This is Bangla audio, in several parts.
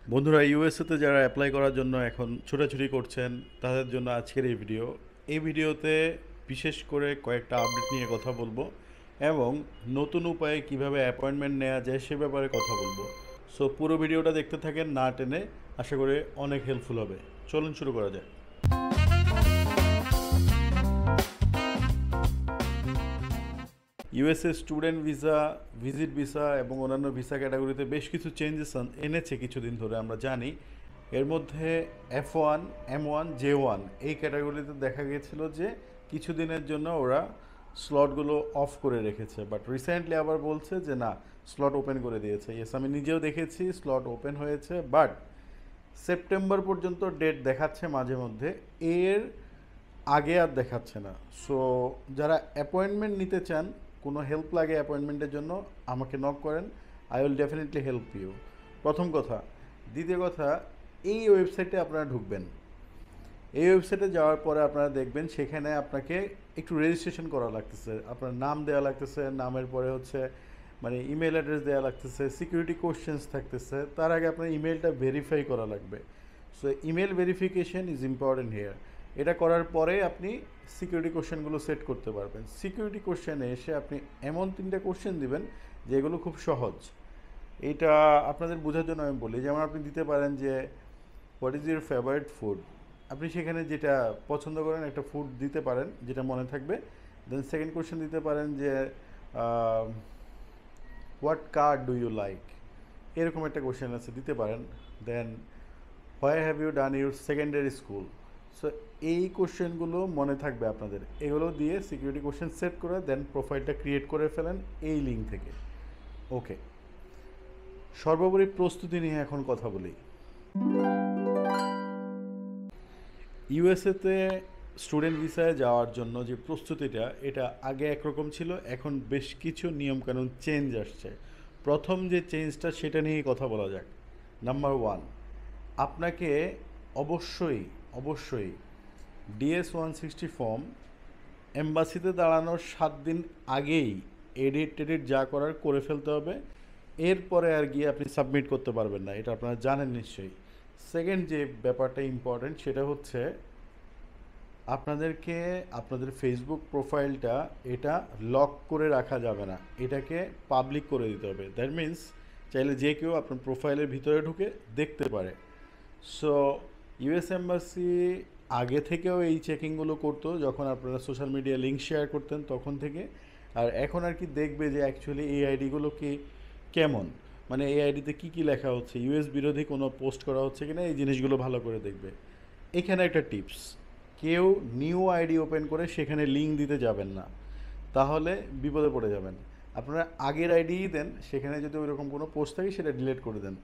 বন্ধুরা ইউএসএতে যারা অ্যাপ্লাই করার জন্য এখন ছোটাছুটি করছেন তাদের জন্য আজকের এই ভিডিও। এই ভিডিওতে বিশেষ করে কয়েকটা আপডেট নিয়ে কথা বলবো এবং নতুন উপায়ে কিভাবে অ্যাপয়েন্টমেন্ট নেওয়া যায় সে ব্যাপারে কথা বলবো। সো পুরো ভিডিওটা দেখতে থাকেন না টেনে, আশা করি অনেক হেল্পফুল হবে। চলুন শুরু করা যায়। USA student visa, visit visa এবং অন্যান্য ভিসা ক্যাটাগরিতে বেশ কিছু চেঞ্জেস এনেছে কিছুদিন ধরে, আমরা জানি। এর মধ্যে F1, M1, J1 এই ক্যাটাগরিতে দেখা গিয়েছিল যে কিছুদিনের জন্য ওরা স্লটগুলো অফ করে রেখেছে, বাট রিসেন্টলি আবার বলছে যে না, স্লট ওপেন করে দিয়েছে। ইয়েস, আমি নিজেও দেখেছি স্লট ওপেন হয়েছে, বাট সেপ্টেম্বর পর্যন্ত ডেট দেখাচ্ছে মাঝে মধ্যে, এর আগে আর দেখাচ্ছে না। সো যারা অ্যাপয়েন্টমেন্ট নিতে চান, কোনো হেল্প লাগে অ্যাপয়েন্টমেন্টের জন্য, আমাকে নক করেন, I will definitely help you. প্রথম কথা। দ্বিতীয় কথা, এই ওয়েবসাইটে আপনারা ঢুকবেন। এই ওয়েবসাইটে যাওয়ার পরে আপনারা দেখবেন সেখানে আপনাকে একটু রেজিস্ট্রেশন করা লাগতেছে, আপনার নাম দেওয়া লাগতেছে, নামের পরে হচ্ছে মানে ইমেল অ্যাড্রেস দেওয়া লাগতেছে, সিকিউরিটি কোশ্চেন্স থাকতেছে, তার আগে আপনার ইমেলটা ভেরিফাই করা লাগবে। So email verification is important here. এটা করার পরে আপনি সিকিউরিটি কোশ্চেনগুলো সেট করতে পারবেন। সিকিউরিটি কোশ্চেনে এসে আপনি এমন 3টে কোশ্চেন দিবেন যেগুলো খুব সহজ। এইটা আপনাদের বোঝার জন্য আমি বলি, যেমন আপনি দিতে পারেন যে what is your favourite food. আপনি সেখানে যেটা পছন্দ করেন একটা ফুড দিতে পারেন, যেটা মনে থাকবে। দেন সেকেন্ড কোশ্চেন দিতে পারেন যে what car do you like, এরকম একটা কোশ্চেন আছে, দিতে পারেন। Then where have you done your secondary school. So এই কোশ্চেনগুলো মনে থাকবে আপনাদের, এগুলো দিয়ে সিকিউরিটি কোশ্চেন সেট করে দেন প্রোফাইলটা ক্রিয়েট করে ফেলেন এই লিঙ্ক থেকে। ওকে, সর্বোপরি প্রস্তুতি নিয়ে এখন কথা বলি। ইউএসএতে স্টুডেন্ট ভিসায় যাওয়ার জন্য যে প্রস্তুতিটা, এটা আগে একরকম ছিল, এখন বেশ কিছু নিয়মকানুন চেঞ্জ আসছে। প্রথম যে চেঞ্জটা সেটা নিয়েই কথা বলা যাক। নাম্বার 1, আপনাকে অবশ্যই অবশ্যই DS-160 ফর্ম এম্বাসিতে দাঁড়ানোর 7 দিন আগেই এডিট টেডিট যা করার করে ফেলতে হবে। এরপরে আর গিয়ে আপনি সাবমিট করতে পারবেন না, এটা আপনারা জানেন নিশ্চয়ই। সেকেন্ড যে ব্যাপারটা ইম্পর্ট্যান্ট সেটা হচ্ছে আপনাদেরকে আপনাদের ফেসবুক প্রোফাইলটা এটা লক করে রাখা যাবে না, এটাকে পাবলিক করে দিতে হবে। দ্যাট মিন্স চাইলে যে কেউ আপনার প্রোফাইলের ভিতরে ঢুকে দেখতে পারে। সো ইউএস এম্বাসি আগে থেকেও এই চেকিংগুলো করতো, যখন আপনারা সোশ্যাল মিডিয়া লিঙ্ক শেয়ার করতেন তখন থেকে। আর এখন আর কি দেখবে যে অ্যাকচুয়ালি এই আইডিগুলো কি কেমন, মানে এই আইডিতে কী কী লেখা হচ্ছে, ইউএস বিরোধী কোনো পোস্ট করা হচ্ছে কিনা, এই জিনিসগুলো ভালো করে দেখবে। এখানে একটা টিপস, কেউ নিউ আইডি ওপেন করে সেখানে লিঙ্ক দিতে যাবেন না, তাহলে বিপদে পড়ে যাবেন। আপনারা আগের আইডিই দেন, সেখানে যদি ওইরকম কোনো পোস্ট থাকে সেটা ডিলিট করে দেন।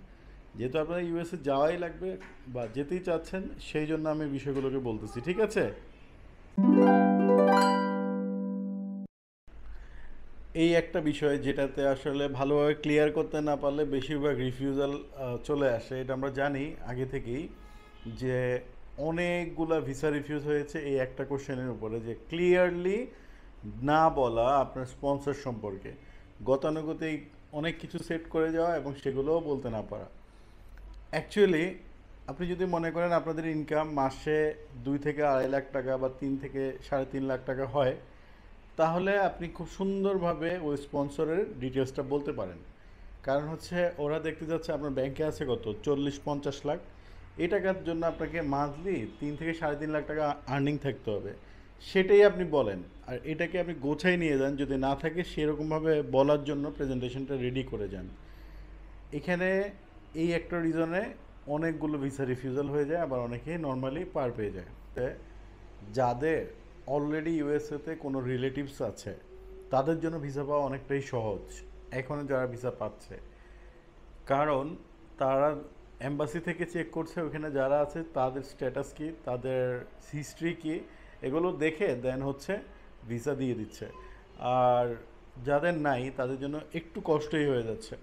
যেহেতু আপনারা ইউএসএ যাওয়াই লাগবে বা যেতেই চাচ্ছেন, সেই জন্য আমি বিষয়গুলোকে বলতেছি, ঠিক আছে? এই একটা বিষয় যেটাতে আসলে ভালোভাবে ক্লিয়ার করতে না পারলে বেশিরভাগ রিফিউজাল চলে আসে, এটা আমরা জানি আগে থেকেই, যে অনেকগুলা ভিসা রিফিউজ হয়েছে এই একটা কোশ্চেনের উপরে, যে ক্লিয়ারলি না বলা আপনার স্পন্সর সম্পর্কে, গতানুগতিক অনেক কিছু সেট করে যাওয়া এবং সেগুলোও বলতে না পারা। অ্যাকচুয়ালি আপনি যদি মনে করেন আপনাদের ইনকাম মাসে 2 থেকে 2.5 লাখ টাকা বা 3 থেকে 3.5 লাখ টাকা হয়, তাহলে আপনি খুব সুন্দরভাবে ওই স্পন্সরের ডিটেলসটা বলতে পারেন। কারণ হচ্ছে ওরা দেখতে যাচ্ছে আপনার ব্যাংকে আছে কত 40-50 লাখ, এই টাকার জন্য আপনাকে মান্থলি 3 থেকে 3.5 লাখ টাকা আর্নিং থাকতে হবে, সেটাই আপনি বলেন। আর এটাকে আপনি গোছাই নিয়ে যান, যদি না থাকে সেরকমভাবে বলার জন্য প্রেজেন্টেশনটা রেডি করে যান। এখানে এই একটা রিজনে অনেকগুলো ভিসা রিফিউজাল হয়ে যায়, আবার অনেকেই নর্মালি পার পেয়ে যায়। যাদের অলরেডি ইউএসএতে কোনো রিলেটিভস আছে তাদের জন্য ভিসা পাওয়া অনেকটাই সহজ এখন যারা ভিসা পাচ্ছে, কারণ তারা এম্বাসি থেকে চেক করছে ওখানে যারা আছে তাদের স্ট্যাটাস কি, তাদের হিস্ট্রি কি, এগুলো দেখে দেন হচ্ছে ভিসা দিয়ে দিচ্ছে। আর যাদের নাই তাদের জন্য একটু কষ্টই হয়ে যাচ্ছে,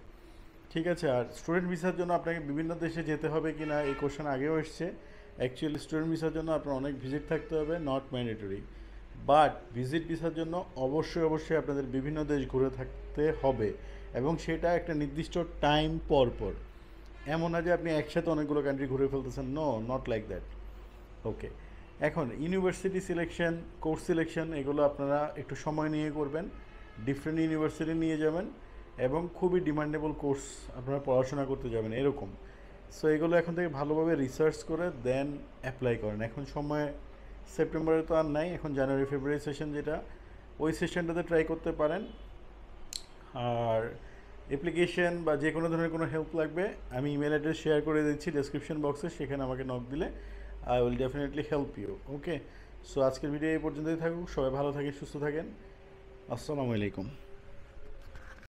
ঠিক আছে? আর স্টুডেন্ট ভিসার জন্য আপনাকে বিভিন্ন দেশে যেতে হবে কি না এই কোশ্চেন আগেও এসছে। অ্যাকচুয়ালি স্টুডেন্ট ভিসার জন্য আপনার অনেক ভিজিট থাকতে হবে, নট ম্যান্ডেটরি। বাট ভিজিট ভিসার জন্য অবশ্যই অবশ্যই আপনাদের বিভিন্ন দেশ ঘুরে থাকতে হবে, এবং সেটা একটা নির্দিষ্ট টাইম পর পর। এমন না যে আপনি একসাথে অনেকগুলো কান্ট্রি ঘুরে ফেলতেছেন, নো, নট লাইক দ্যাট। ওকে, এখন ইউনিভার্সিটি সিলেকশন, কোর্স সিলেকশন, এগুলো আপনারা একটু সময় নিয়ে করবেন, ডিফারেন্ট ইউনিভার্সিটি নিয়ে যাবেন এবং খুবই ডিমান্ডেবল কোর্স আপনারা পড়াশোনা করতে যাবেন এরকম। সো এগুলো এখন থেকে ভালোভাবে রিসার্চ করে দেন অ্যাপ্লাই করেন। এখন সময় সেপ্টেম্বরে তো আর নাই, এখন জানুয়ারি ফেব্রুয়ারি সেশন যেটা, ওই সেশনটাতে ট্রাই করতে পারেন। আর অ্যাপ্লিকেশন বা যে কোনো ধরনের কোনো হেল্প লাগবে আমি ইমেল অ্যাড্রেস শেয়ার করে দিচ্ছি ডেসক্রিপশন বক্সে, সেখানে আমাকে নক দিলে I will definitely help you. Okay, so আজকের ভিডিও এই পর্যন্তই থাকুক, সবাই ভালো থাকেন, সুস্থ থাকেন, আসসালামু আলাইকুম।